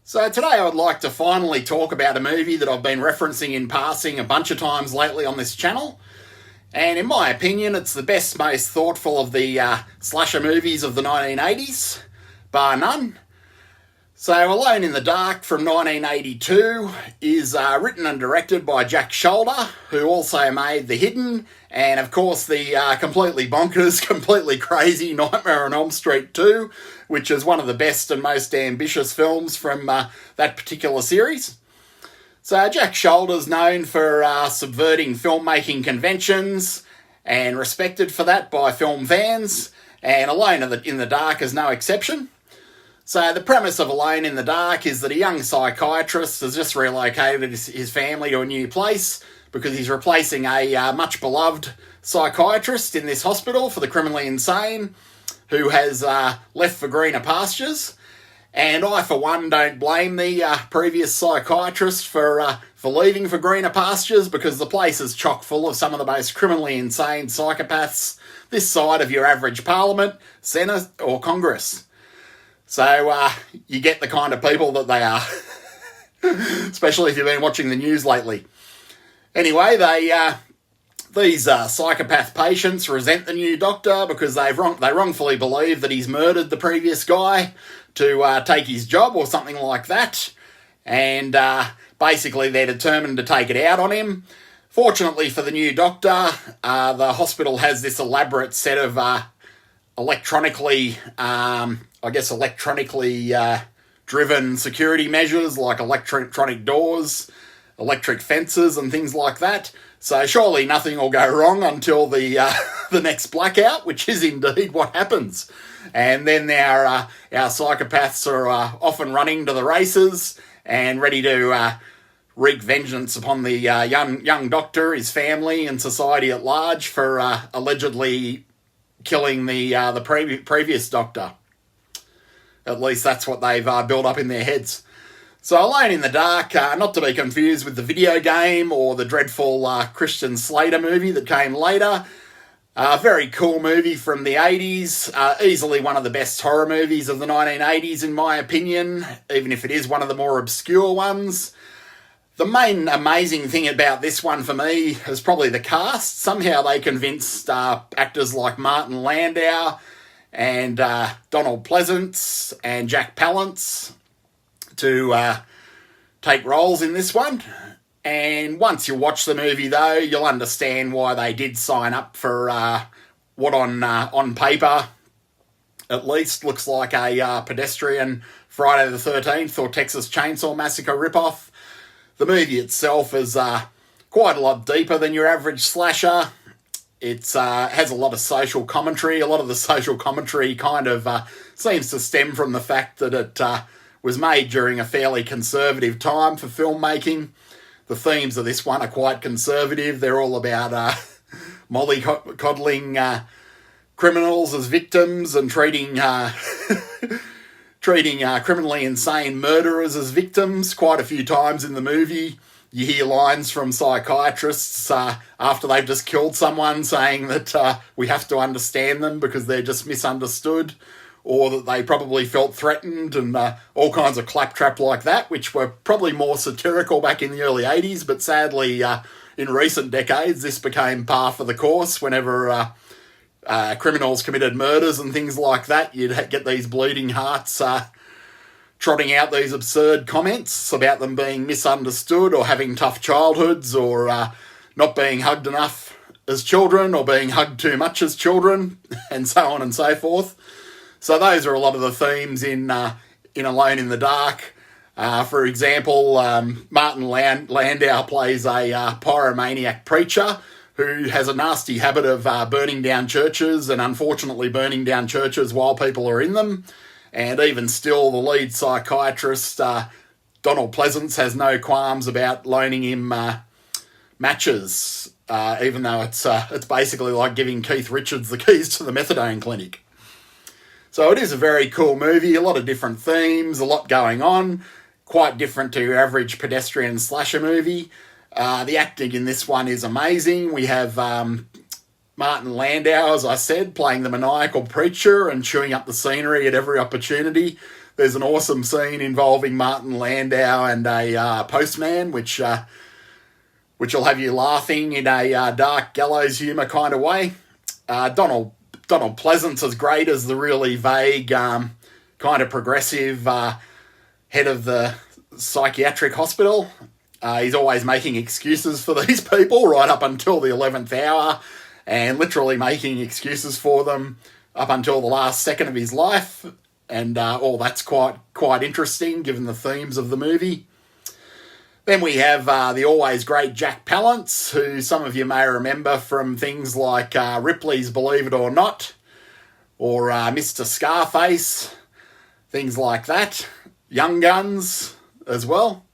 So today I would like to finally talk about a movie that I've been referencing in passing a bunch of times lately on this channel. And in my opinion, it's the best, most thoughtful of the slasher movies of the 1980s, bar none. So Alone in the Dark from 1982 is written and directed by Jack Sholder, who also made The Hidden, and of course the completely bonkers, completely crazy Nightmare on Elm Street 2, which is one of the best and most ambitious films from that particular series. So Jack Sholder's known for subverting filmmaking conventions and respected for that by film fans, and Alone in the Dark is no exception. So the premise of Alone in the Dark is that a young psychiatrist has just relocated his family to a new place because he's replacing a much beloved psychiatrist in this hospital for the criminally insane who has left for greener pastures. And I, for one, don't blame the previous psychiatrist for leaving for greener pastures, because the place is chock full of some of the most criminally insane psychopaths this side of your average Parliament, Senate or Congress. So you get the kind of people that they are, especially if you've been watching the news lately. Anyway, these psychopath patients resent the new doctor because they wrongfully believe that he's murdered the previous guy to take his job or something like that. And basically they're determined to take it out on him. Fortunately for the new doctor, the hospital has this elaborate set of electronically driven security measures like electronic doors, electric fences and things like that. So surely nothing will go wrong until the next blackout, which is indeed what happens. And then our psychopaths are off and running to the races and ready to wreak vengeance upon the young doctor, his family and society at large for allegedly killing the previous doctor. At least that's what they've built up in their heads. So Alone in the Dark, not to be confused with the video game or the dreadful Christian Slater movie that came later. Very cool movie from the 80s. Easily one of the best horror movies of the 1980s in my opinion, even if it is one of the more obscure ones. The main amazing thing about this one for me is probably the cast. Somehow they convinced actors like Martin Landau and Donald Pleasance and Jack Palance to take roles in this one. And once you watch the movie, though, you'll understand why they did sign up for what on paper at least looks like a pedestrian Friday the 13th or Texas Chainsaw Massacre ripoff. The movie itself is quite a lot deeper than your average slasher. It has a lot of social commentary. A lot of the social commentary kind of seems to stem from the fact that it was made during a fairly conservative time for filmmaking. The themes of this one are quite conservative. They're all about mollycoddling criminals as victims and treating criminally insane murderers as victims. Quite a few times in the movie, you hear lines from psychiatrists after they've just killed someone saying that we have to understand them because they're just misunderstood, or that they probably felt threatened, and all kinds of claptrap like that, which were probably more satirical back in the early 80s, but sadly in recent decades this became par for the course. Whenever criminals committed murders and things like that, you'd get these bleeding hearts trotting out these absurd comments about them being misunderstood or having tough childhoods or not being hugged enough as children or being hugged too much as children and so on and so forth. So those are a lot of the themes in Alone in the Dark. For example, Martin Landau plays a pyromaniac preacher who has a nasty habit of burning down churches, and unfortunately burning down churches while people are in them. And even still, the lead psychiatrist, Donald Pleasance, has no qualms about loaning him matches, even though it's basically like giving Keith Richards the keys to the methadone clinic. So it is a very cool movie, a lot of different themes, a lot going on, quite different to your average pedestrian slasher movie. The acting in this one is amazing. We have Martin Landau, as I said, playing the maniacal preacher and chewing up the scenery at every opportunity. there's an awesome scene involving Martin Landau and a postman, which will have you laughing in a dark gallows humour kind of way. Donald Pleasance is great as the really vague, kind of progressive head of the psychiatric hospital. He's always making excuses for these people right up until the 11th hour, and literally making excuses for them up until the last second of his life. And that's quite interesting given the themes of the movie. Then we have the always great Jack Palance, who some of you may remember from things like Ripley's Believe It or Not, or Mr. Scarface, things like that. Young Guns as well.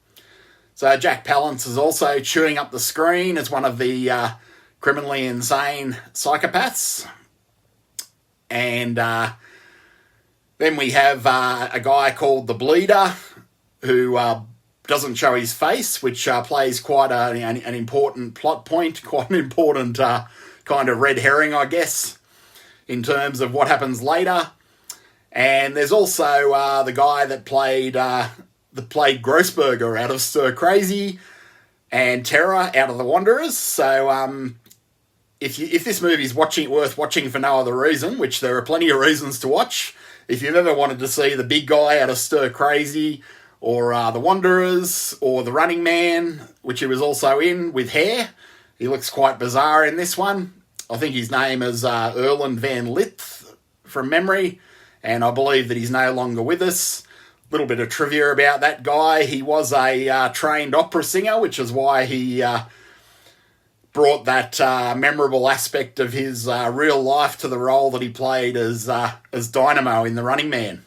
So Jack Palance is also chewing up the screen as one of the criminally insane psychopaths. And then we have a guy called the Bleeder, who doesn't show his face, which plays quite an important plot point, quite an important kind of red herring, I guess, in terms of what happens later. And there's also the guy that played Grossberger out of Stir Crazy, and Terror out of The Wanderers. So if this movie's worth watching for no other reason, which there are plenty of reasons to watch, if you've ever wanted to see the big guy out of Stir Crazy, or The Wanderers, or The Running Man, which he was also in, with hair. He looks quite bizarre in this one. I think his name is Erland Van Lith, from memory, and I believe that he's no longer with us. A little bit of trivia about that guy. He was a trained opera singer, which is why he brought that memorable aspect of his real life to the role that he played as Dynamo in The Running Man.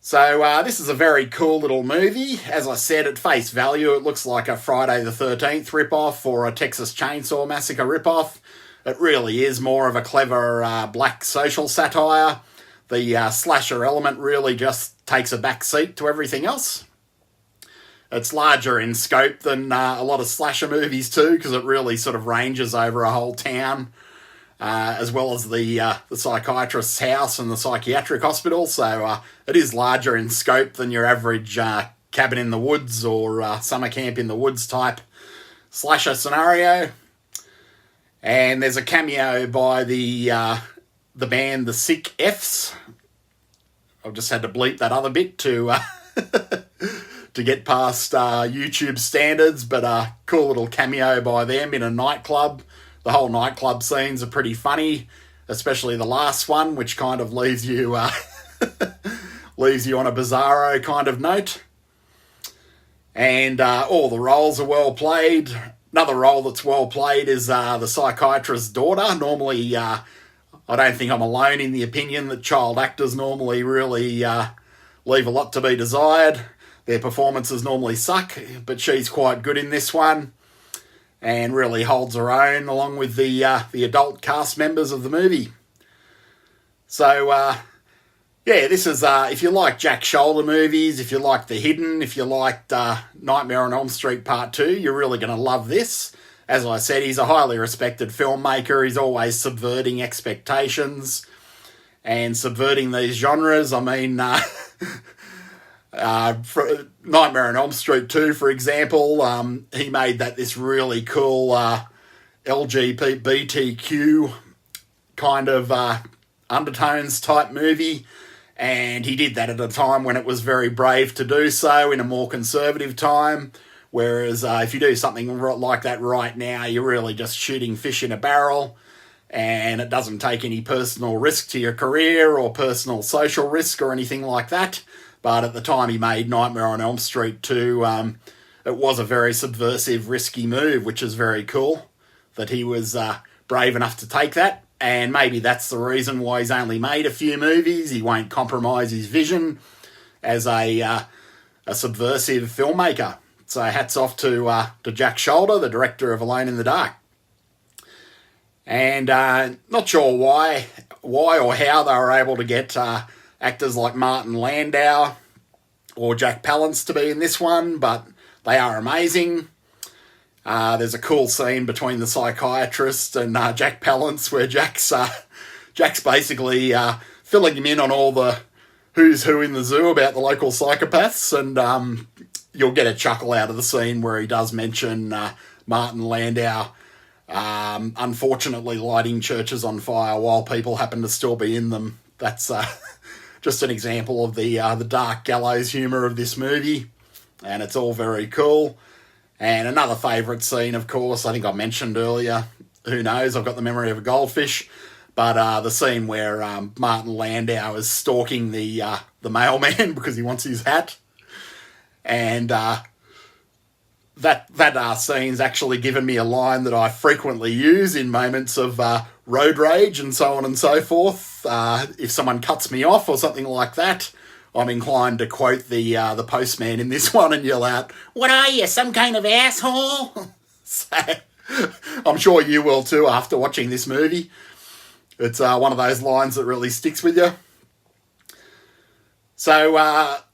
So this is a very cool little movie. As I said, at face value, it looks like a Friday the 13th ripoff or a Texas Chainsaw Massacre ripoff. It really is more of a clever black social satire. The slasher element really just takes a back seat to everything else. It's larger in scope than a lot of slasher movies too, because it really sort of ranges over a whole town. As well as the psychiatrist's house and the psychiatric hospital. So it is larger in scope than your average cabin in the woods or summer camp in the woods type slasher scenario. And there's a cameo by the band The Sick F's. I've just had to bleep that other bit to to get past YouTube standards, but a cool little cameo by them in a nightclub. The whole nightclub scenes are pretty funny, especially the last one, which kind of leaves you leaves you on a bizarro kind of note. And all the roles are well played. Another role that's well played is the psychiatrist's daughter. Normally, I don't think I'm alone in the opinion that child actors normally really leave a lot to be desired. Their performances normally suck, but she's quite good in this one, and really holds her own along with the adult cast members of the movie. So, this is, if you like Jack Sholder movies, if you like The Hidden, if you liked Nightmare on Elm Street Part 2, you're really going to love this. As I said, he's a highly respected filmmaker. He's always subverting expectations and subverting these genres. I mean, for Nightmare on Elm Street 2, for example, he made this really cool LGBTQ kind of undertones type movie, and he did that at a time when it was very brave to do so, in a more conservative time, whereas if you do something like that right now, you're really just shooting fish in a barrel, and it doesn't take any personal risk to your career or personal social risk or anything like that. But at the time he made Nightmare on Elm Street 2, it was a very subversive, risky move, which is very cool that he was brave enough to take that. And maybe that's the reason why he's only made a few movies. He won't compromise his vision as a subversive filmmaker. So hats off to Jack Sholder, the director of Alone in the Dark. And not sure why or how they were able to get actors like Martin Landau or Jack Palance to be in this one, but they are amazing. There's a cool scene between the psychiatrist and Jack Palance where Jack's basically filling him in on all the who's who in the zoo about the local psychopaths, and you'll get a chuckle out of the scene where he does mention Martin Landau unfortunately lighting churches on fire while people happen to still be in them. That's just an example of the dark gallows humour of this movie, and it's all very cool. And another favourite scene, of course, I think I mentioned earlier, who knows, I've got the memory of a goldfish, but the scene where Martin Landau is stalking the mailman because he wants his hat. And that scene's actually given me a line that I frequently use in moments of road rage and so on and so forth. If someone cuts me off or something like that, I'm inclined to quote the postman in this one and yell out, "What are you, some kind of asshole?" So, I'm sure you will too after watching this movie. It's one of those lines that really sticks with you. So,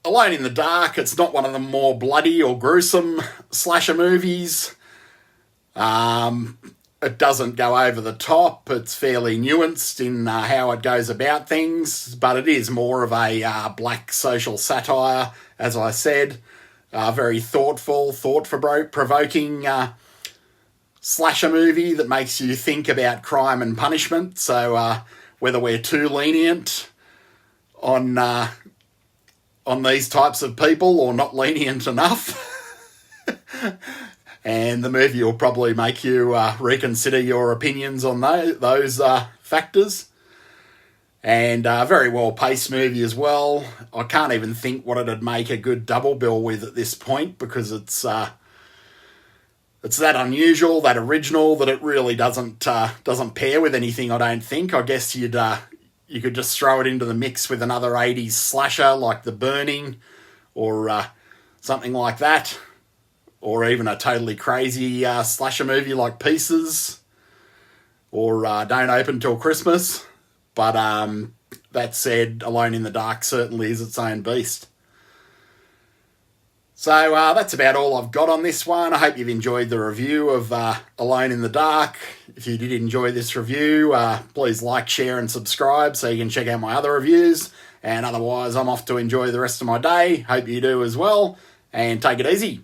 Alone in the Dark, it's not one of the more bloody or gruesome slasher movies. It doesn't go over the top. It's fairly nuanced in how it goes about things, but it is more of a black social satire, as I said. Very thoughtful, thought-provoking slasher movie that makes you think about crime and punishment. So whether we're too lenient on these types of people or not lenient enough. And the movie will probably make you reconsider your opinions on those factors. And a very well-paced movie as well. I can't even think what it'd make a good double bill with at this point, because it's that unusual, that original, that it really doesn't pair with anything, I don't think. I guess you could just throw it into the mix with another 80s slasher like The Burning or something like that. Or even a totally crazy slasher movie like Pieces or Don't Open Till Christmas. But that said, Alone in the Dark certainly is its own beast. So that's about all I've got on this one. I hope you've enjoyed the review of Alone in the Dark. If you did enjoy this review, please like, share and subscribe so you can check out my other reviews. And otherwise, I'm off to enjoy the rest of my day. Hope you do as well. And take it easy.